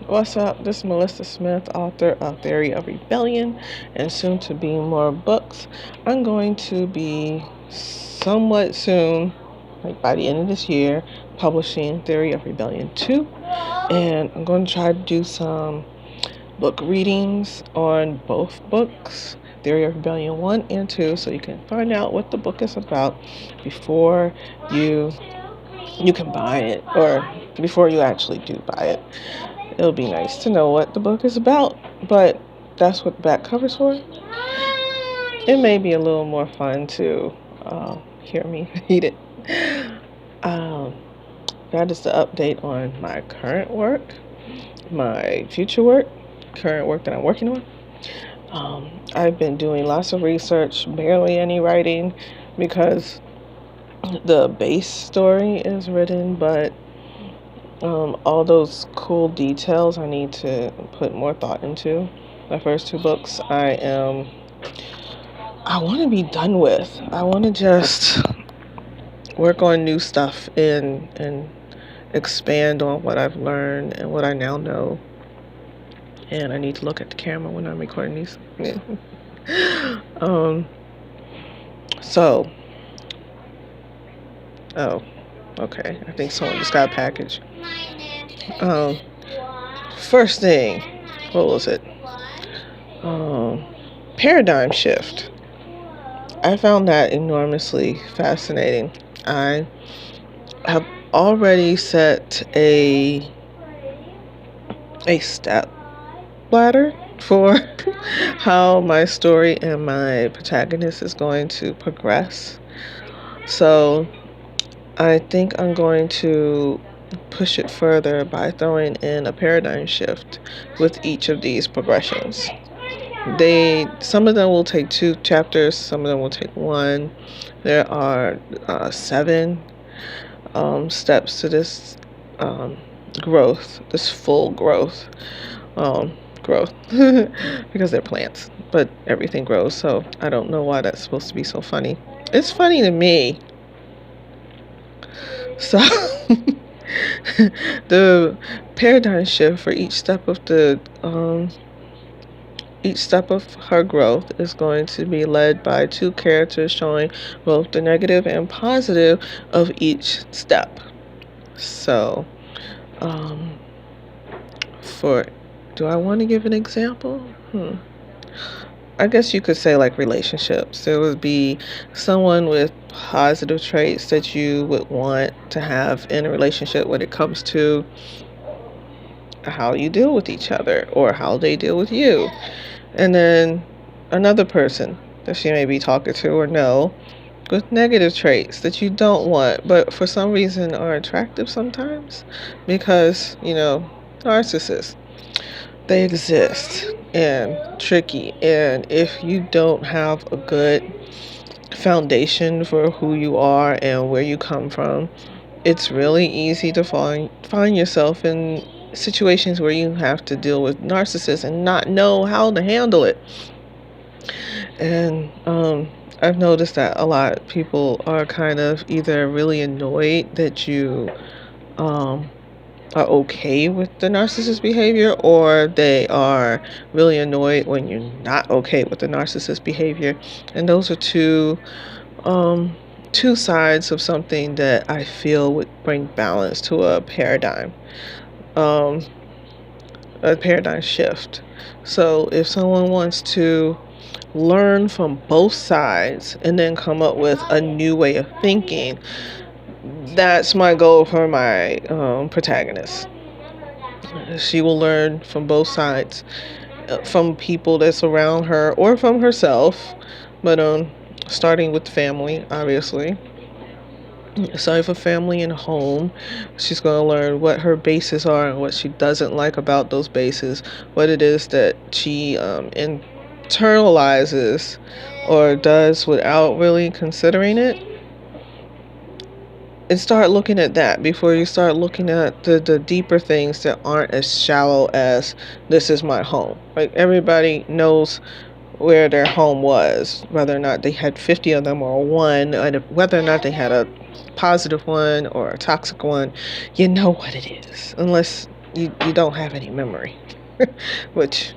What's up? This is Melissa Smith, author of Theory of Rebellion and soon to be more books. I'm going to be somewhat soon, like by the end of this year, publishing Theory of Rebellion 2. And I'm going to try to do some book readings on both books, Theory of Rebellion 1 and 2, so you can find out what the book is about before you can buy it, or before you actually do buy it. It'll be nice to know what the book is about, but that's what the back cover's for. It may be a little more fun to hear me read it. That is the update on my current work, my future work, current work that I'm working on. I've been doing lots of research, barely any writing, because the base story is written, but all those cool details I need to put more thought into. My first two books I want to be done with. I want to just work on new stuff and expand on what I've learned and what I now know. And I need to look at the camera when I'm recording these. Okay. I think someone just got a package. First thing, what was it? Paradigm shift. I found that enormously fascinating. I have already set a step ladder for how my story and my protagonist is going to progress. So I think I'm going to push it further by throwing in a paradigm shift with each of these progressions. Some of them will take 2 chapters, some of them will take 1. There are 7 steps to this growth, this full growth, because they're plants, but everything grows, so I don't know why that's supposed to be so funny. It's funny to me. So the paradigm shift for each step of her growth is going to be led by 2 characters showing both the negative and positive of each step. So, do I want to give an example? I guess you could say like relationships. There would be someone with positive traits that you would want to have in a relationship when it comes to how you deal with each other or how they deal with you. And then another person that she may be talking to or know with negative traits that you don't want, but for some reason are attractive sometimes because, narcissists. They exist and tricky, and if you don't have a good foundation for who you are and where you come from, it's really easy to find yourself in situations where you have to deal with narcissists and not know how to handle it. And I've noticed that a lot of people are kind of either really annoyed that you are okay with the narcissist behavior, or they are really annoyed when you're not okay with the narcissist behavior. And those are two sides of something that I feel would bring balance to a paradigm shift. So if someone wants to learn from both sides and then come up with a new way of thinking, that's my goal for my protagonist. She will learn from both sides, from people that's around her or from herself, but starting with family, obviously. So for family and home, she's going to learn what her bases are and what she doesn't like about those bases, what it is that she internalizes or does without really considering it. And start looking at that before you start looking at the deeper things that aren't as shallow as this is my home. Like, everybody knows where their home was, whether or not they had 50 of them or one, and whether or not they had a positive one or a toxic one. You know what it is, unless you don't have any memory, which